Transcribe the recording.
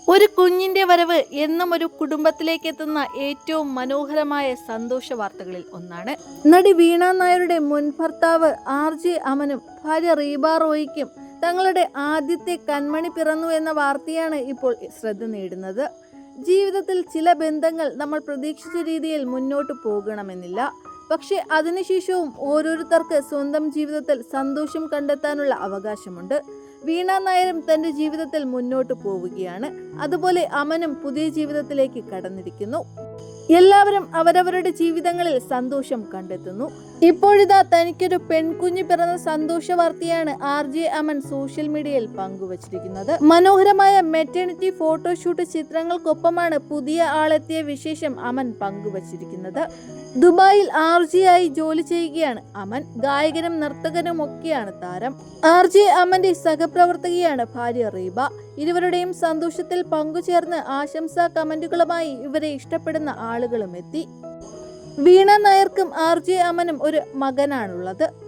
ഒരു കുഞ്ഞിന്റെ വരവ് എന്നും ഒരു കുടുംബത്തിലേക്ക് എത്തുന്ന ഏറ്റവും മനോഹരമായ സന്തോഷ വാർത്തകളിൽ ഒന്നാണ്. നടി വീണ നായരുടെ മുൻ ഭർത്താവ് RJ അമനും ഭാര്യ റീബ റോയിക്കും തങ്ങളുടെ ആദ്യത്തെ കൺമണി പിറന്നു എന്ന വാർത്തയാണ് ഇപ്പോൾ ശ്രദ്ധ നേടുന്നത്. ജീവിതത്തിൽ ചില ബന്ധങ്ങൾ നമ്മൾ പ്രതീക്ഷിച്ച രീതിയിൽ മുന്നോട്ട് പോകണമെന്നില്ല. പക്ഷെ അതിനുശേഷവും ഓരോരുത്തർക്ക് സ്വന്തം ജീവിതത്തിൽ സന്തോഷം കണ്ടെത്താനുള്ള അവകാശമുണ്ട്. വീണ നായരും തന്റെ ജീവിതത്തിൽ മുന്നോട്ട് പോവുകയാണ്. അതുപോലെ അമനും പുതിയ ജീവിതത്തിലേക്ക് കടന്നിരിക്കുന്നു. എല്ലാവരും അവരവരുടെ ജീവിതങ്ങളിൽ സന്തോഷം കണ്ടെത്തുന്നു. ഇപ്പോഴിതാ തനിക്കൊരു പെൺകുഞ്ഞ് പിറന്ന സന്തോഷ വാർത്തയാണ് RJ അമൻ സോഷ്യൽ മീഡിയയിൽ പങ്കുവച്ചിരിക്കുന്നത്. മനോഹരമായ മെറ്റേണിറ്റി ഫോട്ടോഷൂട്ട് ചിത്രങ്ങൾക്കൊപ്പമാണ് പുതിയ ആളെത്തിയ വിശേഷം അമൻ പങ്കുവച്ചിരിക്കുന്നത്. ദുബായിൽ RJ ആയി ജോലി ചെയ്യുകയാണ് അമൻ. ഗായകനും നർത്തകനും ഒക്കെയാണ് താരം. RJ അമന്റെ സഹപ്രവർത്തകയാണ് ഭാര്യ റീബ. ഇരുവരുടെയും സന്തോഷത്തിൽ പങ്കുചേർന്ന് ആശംസാ കമന്റുകളുമായി ഇവരെ ഇഷ്ടപ്പെടുന്ന ആളുകളും എത്തി. വീണ നായർക്കും RJ അമനും ഒരു മകനാണുള്ളത്.